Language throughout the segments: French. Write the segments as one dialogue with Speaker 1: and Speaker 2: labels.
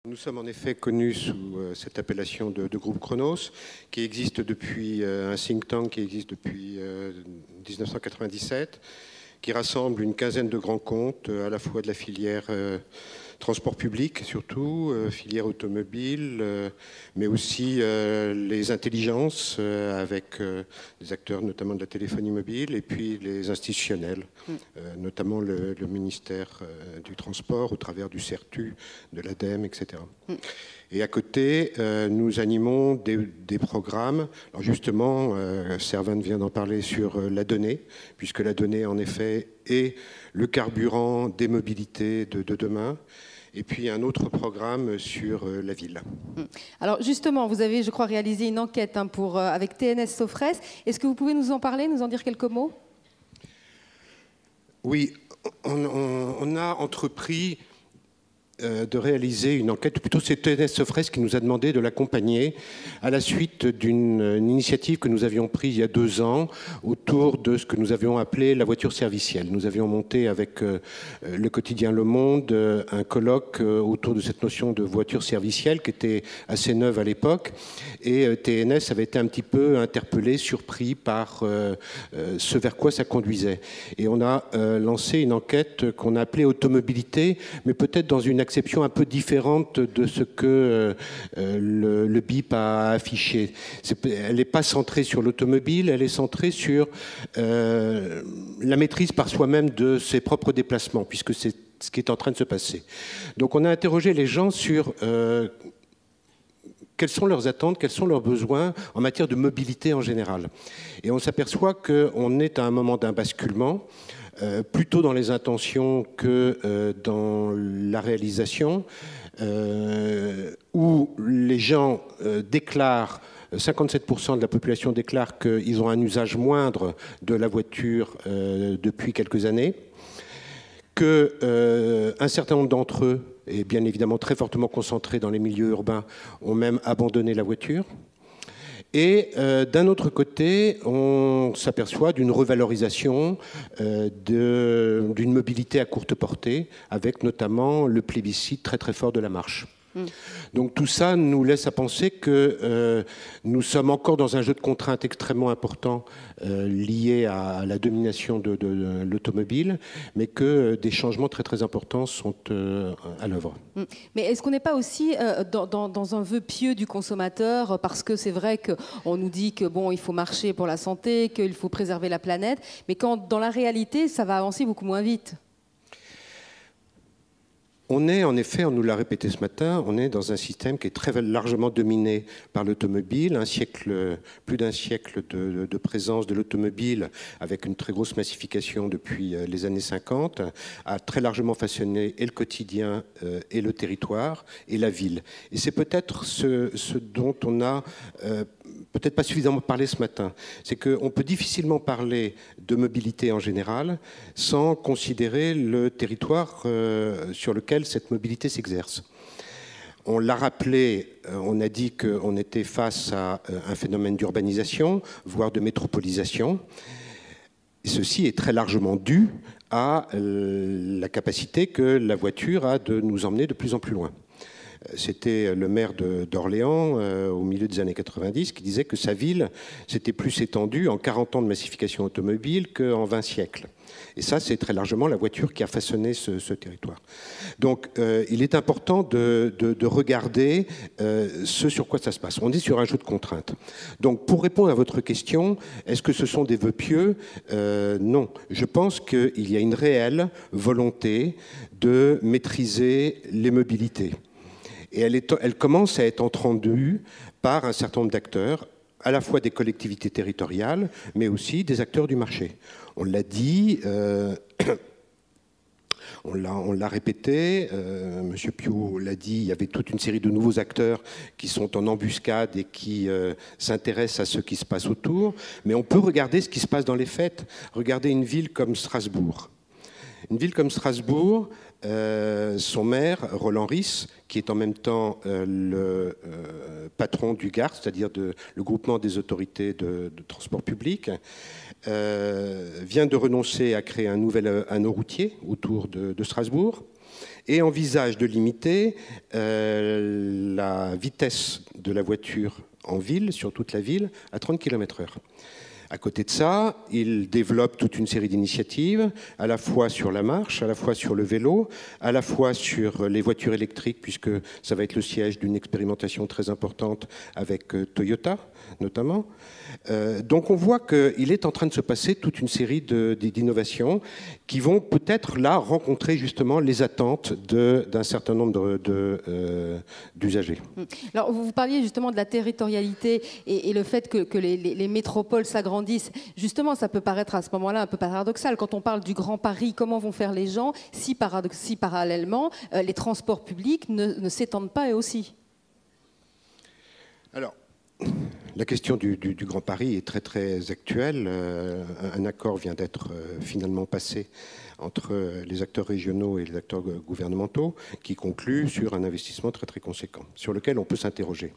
Speaker 1: Nous sommes en effet connus sous cette appellation de groupe Chronos, qui existe depuis un think tank qui existe depuis 1997, qui rassemble une quinzaine de grands comptes, à la fois de la filière transport public surtout, filière automobile, mais aussi les intelligences avec des acteurs notamment de la téléphonie mobile, et puis les institutionnels, notamment le ministère du Transport au travers du CERTU, de l'ADEME, etc. Et à côté, nous animons des programmes. Alors justement, Servan vient d'en parler sur la donnée, puisque la donnée, en effet, est le carburant des mobilités de demain. Et puis un autre programme sur la ville.
Speaker 2: Alors justement, vous avez, je crois, réalisé une enquête avec TNS Sofres. Est-ce que vous pouvez nous en parler, nous en dire quelques mots?
Speaker 1: Oui, on a entrepris de réaliser une enquête, plutôt c'est TNS Sofres qui nous a demandé de l'accompagner à la suite d'une initiative que nous avions prise il y a 2 ans autour de ce que nous avions appelé la voiture servicielle. Nous avions monté avec le quotidien Le Monde un colloque autour de cette notion de voiture servicielle qui était assez neuve à l'époque, et TNS avait été un petit peu interpellé, surpris par ce vers quoi ça conduisait. Et on a lancé une enquête qu'on a appelée automobilité, mais peut-être dans une acception un peu différente de ce que le BIP a affiché. Elle n'est pas centrée sur l'automobile, elle est centrée sur la maîtrise par soi-même de ses propres déplacements, puisque c'est ce qui est en train de se passer. Donc on a interrogé les gens sur quelles sont leurs attentes, quels sont leurs besoins en matière de mobilité en général. Et on s'aperçoit qu'on est à un moment d'un basculement, plutôt dans les intentions que dans la réalisation, où les gens déclarent, 57% de la population déclare qu'ils ont un usage moindre de la voiture depuis quelques années, qu'un certain nombre d'entre eux, et bien évidemment très fortement concentrés dans les milieux urbains, ont même abandonné la voiture. Et d'un autre côté, on s'aperçoit d'une revalorisation d'une mobilité à courte portée, avec notamment le plébiscite très très fort de la marche. Donc tout ça nous laisse à penser que nous sommes encore dans un jeu de contraintes extrêmement important lié à la domination de l'automobile, mais que des changements très très importants sont à l'œuvre.
Speaker 2: Mais est-ce qu'on n'est pas aussi dans un vœu pieux du consommateur, parce que c'est vrai qu'on nous dit que bon, il faut marcher pour la santé, qu'il faut préserver la planète, mais quand dans la réalité, ça va avancer beaucoup moins vite?
Speaker 1: On est en effet, on nous l'a répété ce matin, on est dans un système qui est très largement dominé par l'automobile, plus d'un siècle de présence de l'automobile avec une très grosse massification depuis les années 50, a très largement façonné et le quotidien et le territoire et la ville. Et c'est peut-être ce dont on a peut-être pas suffisamment parlé ce matin. C'est qu'on peut difficilement parler de mobilité en général sans considérer le territoire sur lequel cette mobilité s'exerce. On l'a rappelé, on a dit qu'on était face à un phénomène d'urbanisation, voire de métropolisation. Et ceci est très largement dû à la capacité que la voiture a de nous emmener de plus en plus loin. C'était le maire d'Orléans, au milieu des années 90, qui disait que sa ville s'était plus étendue en 40 ans de massification automobile qu'en 20 siècles. Et ça, c'est très largement la voiture qui a façonné ce territoire. Donc, il est important de regarder ce sur quoi ça se passe. On est sur un jeu de contraintes. Donc, pour répondre à votre question, est-ce que ce sont des vœux pieux? Non. Je pense qu'il y a une réelle volonté de maîtriser les mobilités. Et elle commence à être entendue par un certain nombre d'acteurs, à la fois des collectivités territoriales, mais aussi des acteurs du marché. On l'a dit, on l'a répété, M. Piot l'a dit, il y avait toute une série de nouveaux acteurs qui sont en embuscade et qui s'intéressent à ce qui se passe autour. Mais on peut regarder ce qui se passe dans les faits. Regardez une ville comme Strasbourg. Une ville comme Strasbourg, son maire, Roland Ries, qui est en même temps le patron du GART, c'est-à-dire le groupement des autorités de transport public, vient de renoncer à créer un nouvel anneau routier autour de Strasbourg. et envisage de limiter la vitesse de la voiture en ville, sur toute la ville, à 30 km/h. À côté de ça, il développe toute une série d'initiatives, à la fois sur la marche, à la fois sur le vélo, à la fois sur les voitures électriques, puisque ça va être le siège d'une expérimentation très importante avec Toyota, notamment. Donc on voit qu'il est en train de se passer toute une série d'innovations qui vont peut-être là rencontrer justement les attentes d'un certain nombre d'usagers.
Speaker 2: Alors vous parliez justement de la territorialité et le fait que les métropoles s'agrandissent. Justement, ça peut paraître à ce moment-là un peu paradoxal. Quand on parle du Grand Paris, comment vont faire les gens si parallèlement les transports publics ne s'étendent pas eux aussi?
Speaker 1: Alors, la question du Grand Paris est très très actuelle. Un accord vient d'être finalement passé entre les acteurs régionaux et les acteurs gouvernementaux qui conclut sur un investissement très très conséquent, sur lequel on peut s'interroger.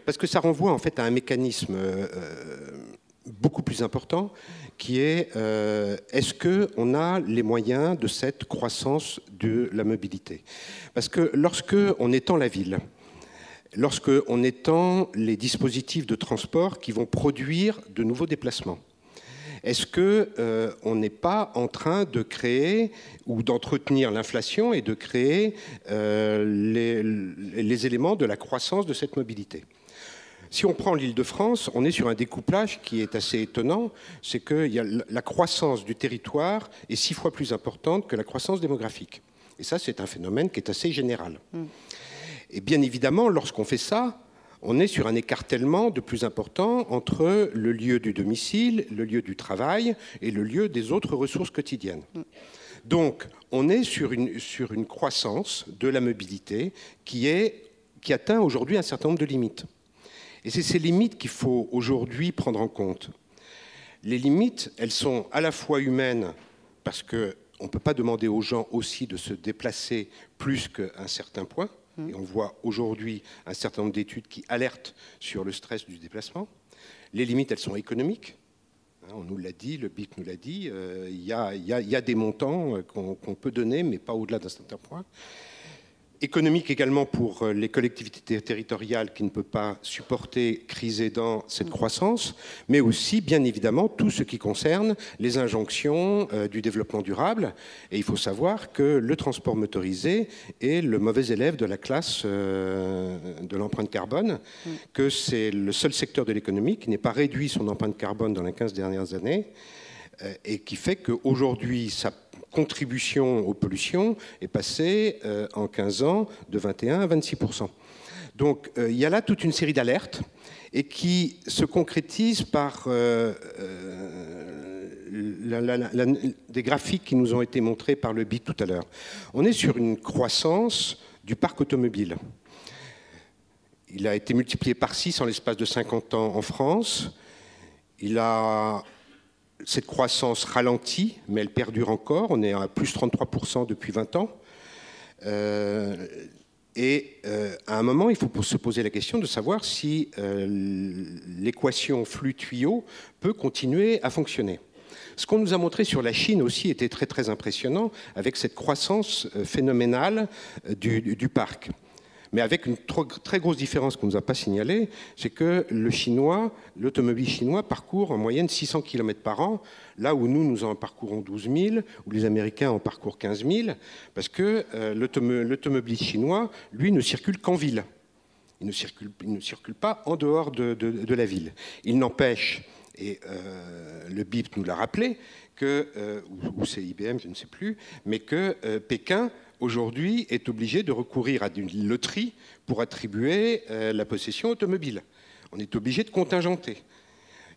Speaker 1: Parce que ça renvoie en fait à un mécanisme beaucoup plus important qui est est-ce qu'on a les moyens de cette croissance de la mobilité? Parce que lorsqu'on étend la ville, lorsqu'on étend les dispositifs de transport qui vont produire de nouveaux déplacements, est-ce qu'on n'est pas en train de créer ou d'entretenir l'inflation et de créer les éléments de la croissance de cette mobilité? Si on prend l'Île-de-France, on est sur un découplage qui est assez étonnant, c'est que la croissance du territoire est 6 fois plus importante que la croissance démographique. Et ça, c'est un phénomène qui est assez général. Et bien évidemment, lorsqu'on fait ça, on est sur un écartèlement de plus important entre le lieu du domicile, le lieu du travail et le lieu des autres ressources quotidiennes. Donc, on est sur une croissance de la mobilité qui atteint aujourd'hui un certain nombre de limites. Et c'est ces limites qu'il faut aujourd'hui prendre en compte. Les limites, elles sont à la fois humaines, parce qu'on ne peut pas demander aux gens aussi de se déplacer plus qu'à un certain point. Et on voit aujourd'hui un certain nombre d'études qui alertent sur le stress du déplacement. Les limites, elles sont économiques. On nous l'a dit, le BIC nous l'a dit, il y a des montants qu'on peut donner, mais pas au-delà d'un certain point. Économique également pour les collectivités territoriales qui ne peuvent pas supporter, criser dans cette croissance, mais aussi, bien évidemment, tout ce qui concerne les injonctions du développement durable. Et il faut savoir que le transport motorisé est le mauvais élève de la classe de l'empreinte carbone, que c'est le seul secteur de l'économie qui n'est pas réduit son empreinte carbone dans les 15 dernières années, et qui fait qu'aujourd'hui, sa contribution aux pollutions est passée en 15 ans de 21 à 26%. Donc il y a là toute une série d'alertes et qui se concrétisent par des graphiques qui nous ont été montrés par le BIC tout à l'heure. On est sur une croissance du parc automobile. Il a été multiplié par 6 en l'espace de 50 ans en France. Cette croissance ralentit, mais elle perdure encore. On est à plus 33% depuis 20 ans. À un moment, il faut se poser la question de savoir si l'équation flux-tuyau peut continuer à fonctionner. Ce qu'on nous a montré sur la Chine aussi était très, très impressionnant, avec cette croissance phénoménale du parc. Mais avec une très grosse différence qu'on ne nous a pas signalée, c'est que l'automobile chinois parcourt en moyenne 600 km par an, là où nous en parcourons 12 000, où les Américains en parcourent 15 000, parce que l'automobile chinois, lui, ne circule qu'en ville. Il ne circule pas en dehors de la ville. Il n'empêche, et le BIP nous l'a rappelé, ou c'est IBM, je ne sais plus, mais que Pékin aujourd'hui est obligé de recourir à une loterie pour attribuer la possession automobile. On est obligé de contingenter.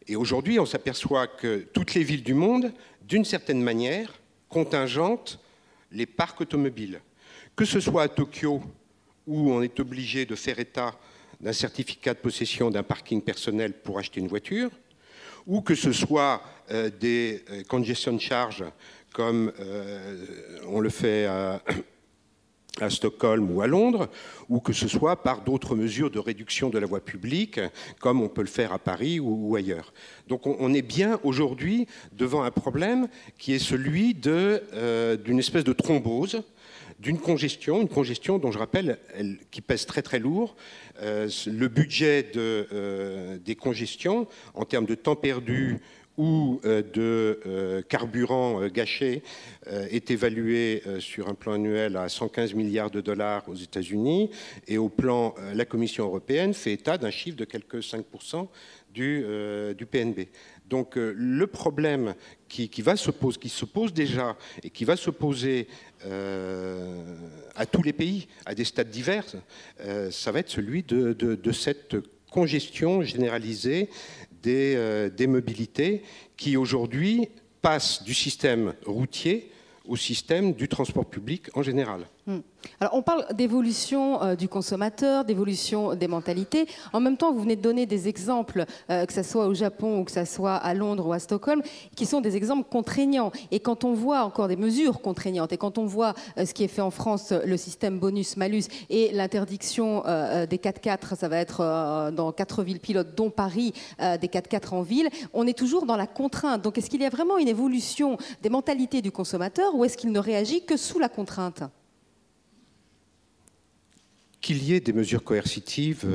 Speaker 1: Et aujourd'hui, on s'aperçoit que toutes les villes du monde, d'une certaine manière, contingentent les parcs automobiles. Que ce soit à Tokyo, où on est obligé de faire état d'un certificat de possession d'un parking personnel pour acheter une voiture, ou que ce soit des congestion charges comme on le fait à Stockholm ou à Londres, ou que ce soit par d'autres mesures de réduction de la voie publique, comme on peut le faire à Paris ou ailleurs. Donc on est bien aujourd'hui devant un problème qui est celui d'une espèce de thrombose, d'une congestion, une congestion dont je rappelle, qui pèse très très lourd. Le budget des congestions, en termes de temps perdu ou de carburant gâché, est évalué sur un plan annuel à 115 milliards de dollars aux États-Unis, et au plan, la Commission européenne fait état d'un chiffre de quelques 5% du PNB. Donc le problème qui se pose déjà et qui va se poser à tous les pays, à des stades divers, ça va être celui de cette congestion généralisée des mobilités qui aujourd'hui passent du système routier au système du transport public en général.
Speaker 2: Alors, on parle d'évolution du consommateur, d'évolution des mentalités. En même temps, vous venez de donner des exemples, que ce soit au Japon ou que ce soit à Londres ou à Stockholm, qui sont des exemples contraignants. Et quand on voit encore des mesures contraignantes, et quand on voit ce qui est fait en France, le système bonus-malus et l'interdiction des 4x4, ça va être dans 4 villes pilotes, dont Paris, des 4x4 en ville, on est toujours dans la contrainte. Donc, est-ce qu'il y a vraiment une évolution des mentalités du consommateur ou est-ce qu'il ne réagit que sous la contrainte ?
Speaker 1: Qu'il y ait des mesures coercitives,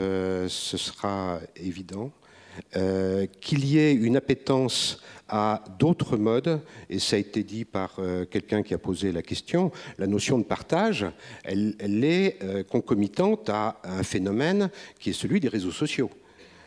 Speaker 1: ce sera évident. Qu'il y ait une appétence à d'autres modes, et ça a été dit par quelqu'un qui a posé la question, la notion de partage, elle est concomitante à un phénomène qui est celui des réseaux sociaux,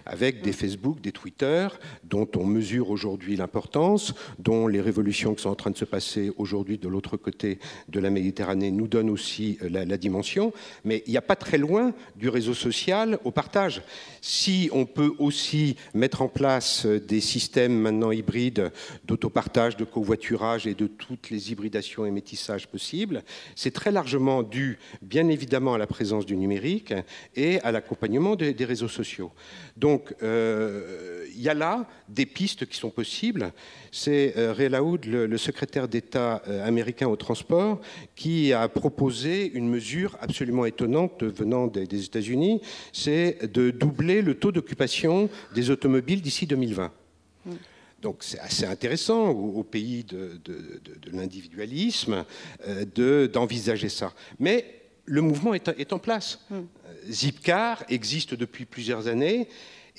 Speaker 1: avec des Facebook, des Twitter, dont on mesure aujourd'hui l'importance, dont les révolutions qui sont en train de se passer aujourd'hui de l'autre côté de la Méditerranée nous donnent aussi la dimension. Mais il n'y a pas très loin du réseau social au partage. Si on peut aussi mettre en place des systèmes maintenant hybrides d'autopartage, de covoiturage et de toutes les hybridations et métissages possibles, c'est très largement dû, bien évidemment, à la présence du numérique et à l'accompagnement des réseaux sociaux. Donc, il y a là des pistes qui sont possibles. C'est Ray Laoud, le secrétaire d'État américain au transport, qui a proposé une mesure absolument étonnante venant des États-Unis, c'est de doubler le taux d'occupation des automobiles d'ici 2020. Donc c'est assez intéressant au pays de l'individualisme d'envisager ça. Mais le mouvement est en place. Zipcar existe depuis plusieurs années.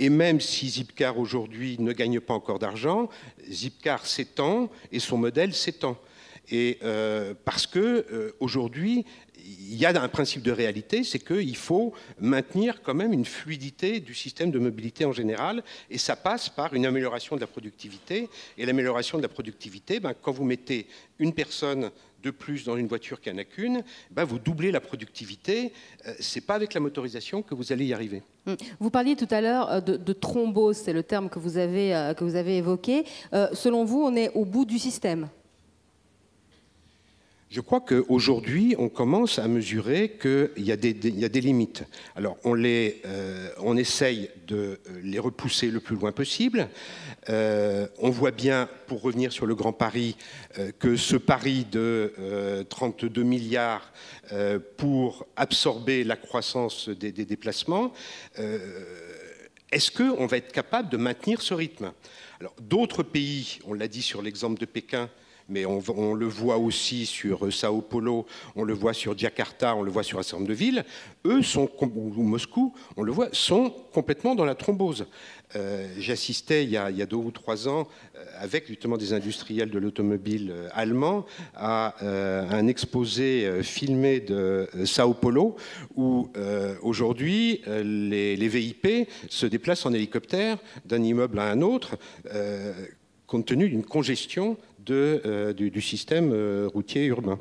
Speaker 1: Et même si Zipcar aujourd'hui ne gagne pas encore d'argent, Zipcar s'étend et son modèle s'étend. Et parce que aujourd'hui, il y a un principe de réalité, c'est qu'il faut maintenir quand même une fluidité du système de mobilité en général, et ça passe par une amélioration de la productivité. Et l'amélioration de la productivité, quand vous mettez une personne de plus dans une voiture qu'il n'y en a qu'une, vous doublez la productivité. Ce n'est pas avec la motorisation que vous allez y arriver.
Speaker 2: Vous parliez tout à l'heure de thrombose, c'est le terme que vous avez évoqué. Selon vous, on est au bout du système ?
Speaker 1: Je crois qu'aujourd'hui, on commence à mesurer qu'il y a des limites. Alors, on essaye de les repousser le plus loin possible. On voit bien, pour revenir sur le Grand Paris, que ce pari de 32 milliards pour absorber la croissance des déplacements, est-ce qu'on va être capable de maintenir ce rythme ? Alors, d'autres pays, on l'a dit sur l'exemple de Pékin, mais on le voit aussi sur Sao Paulo, on le voit sur Jakarta, on le voit sur un certain nombre de villes, eux, ou Moscou, on le voit, sont complètement dans la thrombose. J'assistais il y a 2 ou 3 ans, avec justement des industriels de l'automobile allemand, à un exposé filmé de Sao Paulo, où aujourd'hui, les VIP se déplacent en hélicoptère d'un immeuble à un autre, compte tenu d'une congestion du système routier urbain.